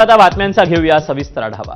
आता बातम्यांचा घेऊया सविस्तर आढावा।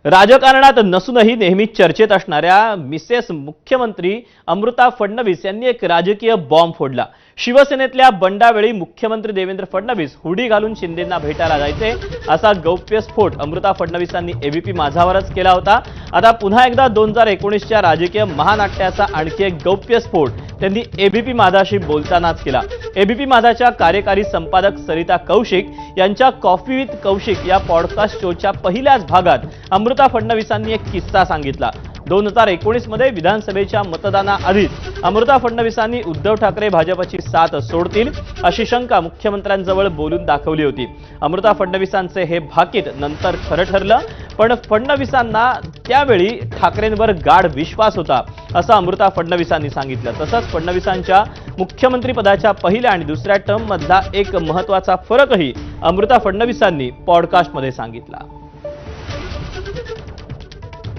राजकारणात नसूनही नेहमी चर्चेत असणाऱ्या मिसेस मुख्यमंत्री अमृता फडणवीस यांनी एक राजकीय बॉम्ब फोडला। शिवसेनेतल्या बंडावेळी मुख्यमंत्री देवेंद्र फडणवीस हुडी घालून शिंदेंना भेटायला जायचे असा गौप्यस्फोट अमृता फडणवीसांनी एबीपी माझावरच केला होता। आता पुन्हा एकदा 2019च्या राजकीय महानाट्याचा आणखी एक गौप्यस्फोट त्यांनी एबीपी माझाशी बोलतानाच केला। एबीपी माझाच्या कार्यकारी संपादक सरिता कौशिक यांच्या कॉफी विथ कौशिक या पॉडकास्ट शोच्या पहिल्याच भागात अमृता फडणवीसांनी एक किस्सा सांगितला। 2019 मध्ये विधानसभेच्या मतदानाआधीच अमृता फडणवीसांनी उद्धव ठाकरे भाजपची साथ सोडतील अशी शंका मुख्यमंत्र्यांजवळ बोलून दाखवली होती। अमृता फडणवीसांचे हे भाकीत नंतर खरं ठरलं, पण फडणवीसांना त्यावेळी ठाकरेंवर गाढ विश्वास होता असं अमृता फडणवीसांनी सांगितलं। तसंच फडणवीसांच्या मुख्यमंत्रीपदाच्या पहिल्या आणि दुसऱ्या टर्म मधला एक महत्त्वाचा फरकही अमृता फडणवीसांनी पॉडकास्टमध्ये सांगितला।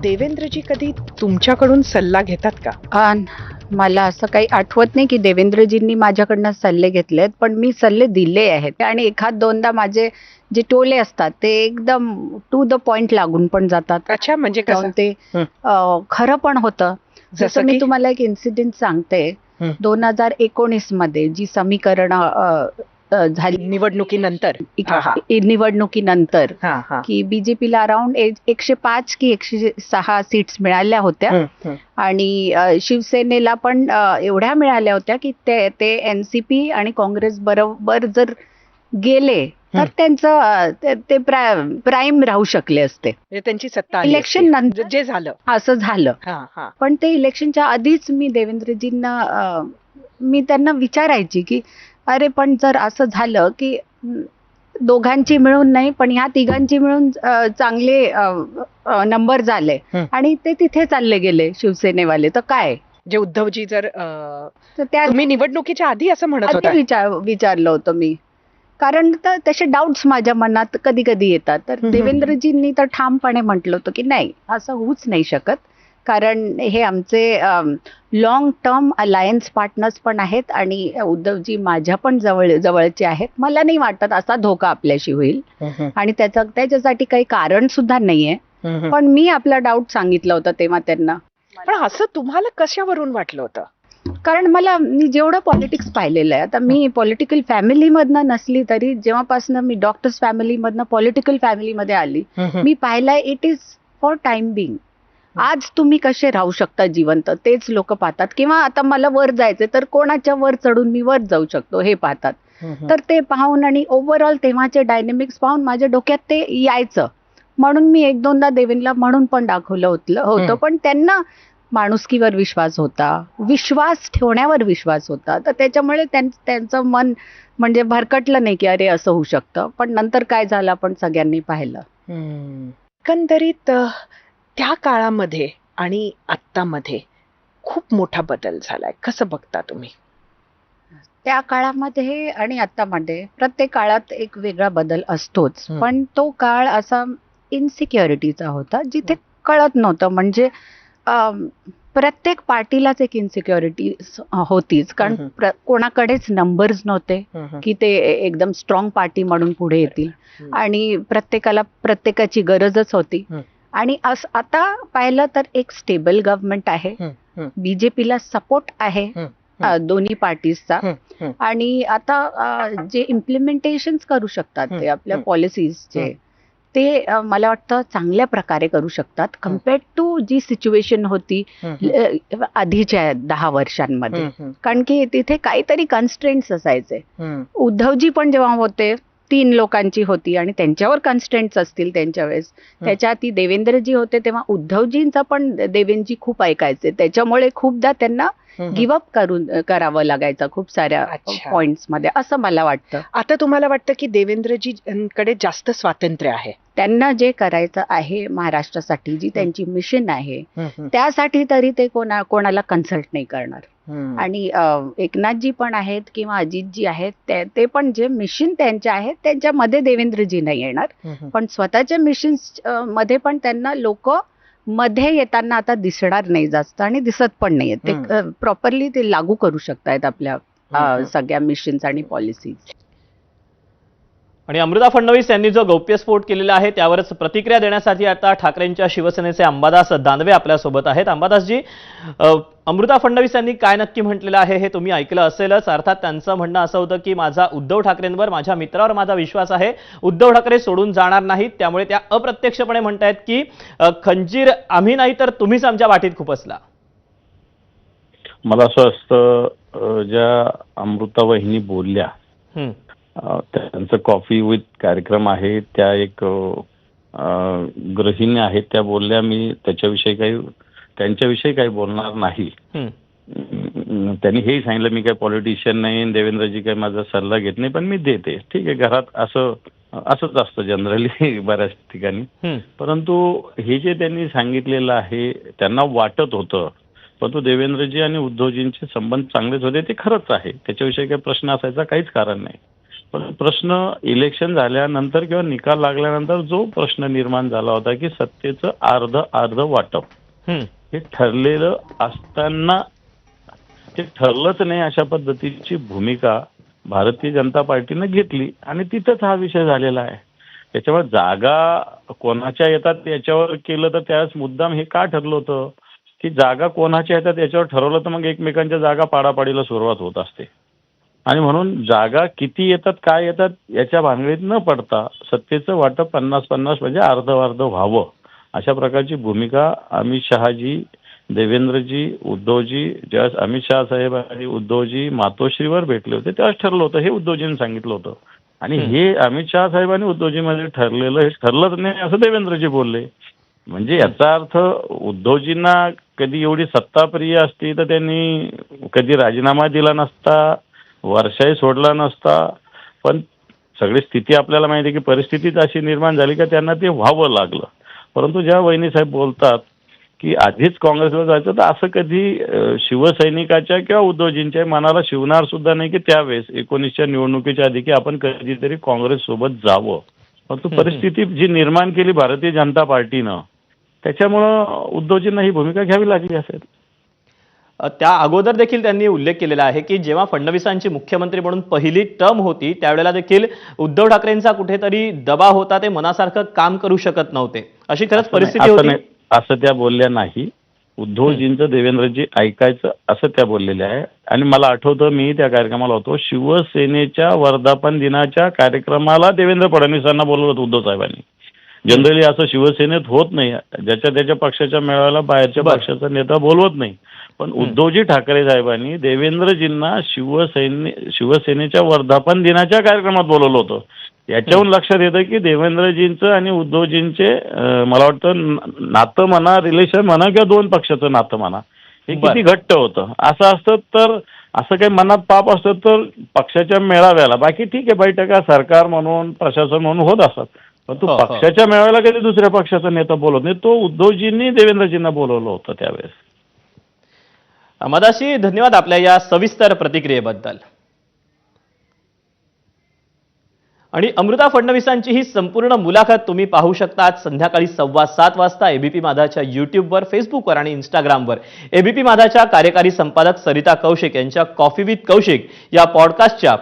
देवेंद्रजी कधी तुमच्याकडून सल्ला घेतात का? मला असं काही आठवत नाही की देवेंद्रजींनी माझ्याकडनं सल्ले घेतलेत, पण मी सल्ले दिले आहेत आणि एखाद दोनदा माझे जे टोले असतात ते एकदम टू द पॉइंट लागून पण जातात। अच्छा, म्हणजे कसं? ते खरं पण होतं। जसं मी तुम्हाला एक इन्सिडेंट सांगते। 2019 मध्ये जी समीकरण झाली निवडणुकीनंतर निवडणुकीनंतर की बीजेपीला अराउंड 105 की 106 सीट्स मिळाल्या होत्या आणि शिवसेनेला पण एवढ्या मिळाल्या होत्या की ते एनसीपी आणि काँग्रेस बरोबर जर गेले तर त्यांचं ते प्राईम राहू शकले असते। त्यांची सत्ता इलेक्शन नंतर जे झालं असं झालं। पण ते इलेक्शनच्या आधीच मी देवेंद्रजींना मी त्यांना विचारायची की अरे पण जर असं झालं की दोघांची मिळून नाही पण ह्या तिघांची मिळून चांगले नंबर झाले आणि ते तिथे चालले गेले शिवसेनेवाले, तर काय? जे उद्धवजी जर तुम्ही निवडणुकीच्या आधी असं म्हणत होता? विचारलं होतं मी, कारण तसे डाऊट्स माझ्या मनात कधी कधी येतात। तर देवेंद्रजींनी तर ठामपणे म्हटलं होतं की नाही, असं होऊच नाही शकत, कारण हे आमचे लॉंग टर्म अलायन्स पार्टनर्स पण आहेत आणि उद्धवजी माझ्या पण जवळचे आहेत। मला नाही वाटत असा धोका आपल्याशी होईल आणि त्याच्यासाठी काही कारण सुद्धा नाहीये, पण मी आपला डाऊट सांगितलं होतं तेव्हा त्यांना। पण असं तुम्हाला कशावरून वाटलं होतं? कारण मी जेवढं पॉलिटिक्स पाहिलेलं आहे, आता मी पॉलिटिकल फॅमिलीमधनं नसली तरी जेव्हापासून मी डॉक्टर्स फॅमिलीमधनं पॉलिटिकल फॅमिलीमध्ये आली, मी पाहिलंय it is for time being. आज तुम्ही कसे राहू शकता जिवंत तेच लोक पाहतात, किंवा आता मला वर जायचे तर कोणाच्या वर चढून मी वर जाऊ शकतो हे पाहतात। तर ते पाहून आणि ओव्हरऑल तेव्हाचे डायनेमिक्स पाहून माझ्या डोक्यात ते यायचं, म्हणून मी एक दोनदा देवेंद्रला म्हणून पण दाखवलं होतं। पण त्यांना माणुसकीवर विश्वास होता, विश्वास ठेवण्यावर विश्वास होता, तर त्याच्यामुळे त्यांचं मन म्हणजे भरकटलं नाही की अरे असं होऊ शकतं। पण नंतर काय झालं आपण सगळ्यांनी पाहिलं। एकंदरीत त्या काळामध्ये आणि आत्तामध्ये खूप मोठा बदल झालाय, कसं बघता तुम्ही? त्या काळामध्ये आणि आत्तामध्ये प्रत्येक काळात एक वेगळा बदल असतोच, पण तो काळ असा इन्सिक्युरिटीचा होता जिथे कळत नव्हतं, म्हणजे प्रत्येक पार्टीलाच एक इन्सिक्युरिटी होतीच, कारण कोणाकडेच नंबर्स नव्हते की ते एकदम स्ट्रॉंग पार्टी म्हणून पुढे येतील आणि प्रत्येकाला प्रत्येकाची गरजच होती। आणि आता पाहिलं तर एक स्टेबल गव्हर्नमेंट आहे, बीजेपीला सपोर्ट आहे दोन्ही पार्टीजचा, आणि आता जे इम्प्लिमेंटेशन करू शकतात ते आपल्या पॉलिसीजचे ते मला वाटतं चांगल्या प्रकारे करू शकतात कम्पेअर्ड टू जी सिच्युएशन होती आधीच्या 10 वर्षांमध्ये। कारण की तिथे काहीतरी कन्स्ट्रेंट्स असायचे। उद्धवजी पण जेव्हा होते 3 लोकांची होती आणि त्यांच्यावर कन्स्ट्रेंट्स असतील त्यांच्या वेळेस, त्याच्या आधी देवेंद्रजी होते तेव्हा उद्धवजींचं पण देवेंद्रजी खूप ऐकायचे, त्याच्यामुळे खूपदा त्यांना गिव्हअप करावं लागायचं खूप साऱ्या पॉइंट्स मध्ये, असं मला वाटतं। आता तुम्हाला वाटतं की देवेंद्रजींकडे जास्त स्वातंत्र्य आहे? त्यांना जे करायचं आहे महाराष्ट्रासाठी, जी त्यांची मिशन आहे त्यासाठी तरी ते कोणाला कन्सल्ट नाही करणार। आणि एकनाथजी पण आहेत किंवा अजितजी आहेत, ते पण जे मिशन त्यांच्या आहेत त्यांच्यामध्ये देवेंद्रजी नाही येणार, पण स्वतःच्या मिशन्स मध्ये पण त्यांना लोक मध्ये येताना आता दिसणार नाही जास्त आणि दिसत पण नाही, ते प्रॉपरली ते लागू करू शकतायत आपल्या सगळ्या मिशन्स आणि पॉलिसीज। आणि अमृता फडणवीस यांनी जो गौप्यस्फोट केलेला आहे त्यावरच प्रतिक्रिया देण्यासाठी आता ठाकरेंच्या शिवसेनेचे अंबादास दानवे आपल्यासोबत आहेत. अंबादासजी, अमृता फडणवीस यांनी काय नक्की म्हटलेलं आहे हे तुम्ही ऐकलं असेलच. अर्थात त्यांचं म्हणणं असं होतं की माझा उद्धव ठाकरेंवर, माझ्या मित्रावर माझा विश्वास आहे, उद्धव ठाकरे सोडून जाणार नाहीत. त्यामुळे त्या अप्रत्यक्षपणे म्हणतायत की खंजीर आम्ही नाही तर तुम्हीच आमच्या वाटीत खुपसला. मला असं असतं, ज्या अमृता वहिनी बोलल्या, त्यांचं कॉफी विथ कार्यक्रम आहे, त्या एक गृहिणी आहेत, त्या बोलल्या, मी त्यांच्याविषयी काही बोलणार नाही. त्यांनी हेही सांगितलं मी काही पॉलिटिशियन नाही, देवेंद्रजी काही माझा सल्ला घेत नाही, पण मी देते. ठीक आहे, घरात असंच असतं जनरली बऱ्याच ठिकाणी. परंतु हे जे त्यांनी सांगितलेलं आहे, त्यांना वाटत होतं, परंतु देवेंद्रजी आणि उद्धवजींचे संबंध चांगलेच होते, ते खरंच आहे, त्याच्याविषयी काही प्रश्न असायचा काहीच कारण नाही. पण प्रश्न इलेक्शन झाल्यानंतर किंवा निकाल लागल्यानंतर जो प्रश्न निर्माण झाला होता की सत्तेचं अर्ध वाटप हे ठरलेलं असताना ते ठरलंच नाही, अशा पद्धतीची भूमिका भारतीय जनता पार्टीनं घेतली आणि तिथंच हा विषय झालेला आहे. त्याच्यामुळे जागा कोणाच्या येतात याच्यावर केलं तर त्याच मुद्दाम हे का ठरलं होतं की जागा कोणाच्या येतात याच्यावर ठरवलं तर मग एकमेकांच्या जागा पाडापाडीला सुरुवात होत असते. आणि म्हणून जागा किती येतात, काय येतात याच्या भानगडीत न पडता सत्तेचं वाटप 50-50 म्हणजे अर्ध व्हावं, अशा प्रकारची भूमिका अमित शहाजी, देवेंद्रजी, उद्धवजी, ज्यावेळेस अमित शहा साहेब आणि उद्धवजी मातोश्रीवर भेटले होते त्यावेळेस ठरलं होतं, हे उद्धवजींनी सांगितलं होतं. आणि हे अमित शहा साहेब आणि उद्धवजीमध्ये ठरलेलं हे ठरलंच नाही असं देवेंद्रजी बोलले. म्हणजे याचा अर्थ उद्धवजींना कधी एवढी सत्ताप्रिय असती तर त्यांनी कधी राजीनामा दिला नसता, वर्षाही सोडला नसता. पण सगळी स्थिती आपल्याला माहिती आहे की परिस्थितीच अशी निर्माण झाली का त्यांना ते व्हावं लागलं. परंतु ज्या वहिनी साहेब बोलतात की आधीच काँग्रेसला जायचं, तर असं कधी शिवसैनिकाच्या किंवा उद्धवजींच्या मनाला शिवणार सुद्धा नाही की त्यावेळेस 19च्या निवडणुकीच्या आधी की आपण कधीतरी काँग्रेस सोबत जावं. परंतु परिस्थिती जी निर्माण केली भारतीय जनता पार्टीनं, त्याच्यामुळं उद्धवजींना ही भूमिका घ्यावी लागली असेल. त्या अगोदर देखील त्यांनी उल्लेख केलेला आहे की जेव्हा फडणवीसांची मुख्यमंत्री म्हणून पहिली टर्म होती त्यावेळेला देखील उद्धव ठाकरेंचा कुठेतरी दबाव होता, ते मनासारखं काम करू शकत नव्हते, अशी खरंच परिस्थिती होती. असं त्या बोलल्या नाही. उद्धवजींचं देवेंद्रजी ऐकायचं असं त्या बोललेल्या आहे. आणि मला आठवतं, मी त्या कार्यक्रमाला होतो, शिवसेनेच्या वर्धापन दिनाच्या कार्यक्रमाला देवेंद्र फडणवीसांना बोलवलं होतं उद्धव साहेबांनी. जनरली असं शिवसेनेत होत नाही, ज्याच्या त्याच्या पक्षाच्या मेळाव्याला बाहेरच्या पक्षाचा नेता बोलवत नाही. पण उद्धवजी ठाकरे साहेबांनी देवेंद्रजींना शिवसेनेच्या वर्धापन दिनाच्या कार्यक्रमात बोलवलं होतं. याच्याहून लक्षात येतं की देवेंद्रजींचं आणि उद्धवजींचे मला वाटतं नातं म्हणा, रिलेशन म्हणा किंवा दोन पक्षाचं नातं म्हणा, हे किती घट्ट होतं. असं असतं तर असं काही मनात पाप असतं तर पक्षाच्या मेळाव्याला, बाकी ठीक आहे बैठका सरकार म्हणून प्रशासन म्हणून होत असतात, पण तो पक्षाच्या मेळाव्याला कधी दुसऱ्या पक्षाचा नेता बोलवत नाही. तो उद्धवजींनी देवेंद्रजींना बोलवलं होतं त्यावेळेस. अंबादासजी, धन्यवाद आपल्या या सविस्तर प्रतिक्रियेबद्दल. आणि अमृता फडणवीसांची ही संपूर्ण मुलाखत तुम्ही पाहू शकता आज संध्याकाळी 7:15 वाजता एबीपी माझाच्या युट्यूबवर, फेसबुकवर आणि इंस्टाग्रामवर. एबीपी माझाच्या कार्यकारी संपादक सरिता कौशिक यांच्या कॉफी विथ कौशिक या पॉडकास्टच्या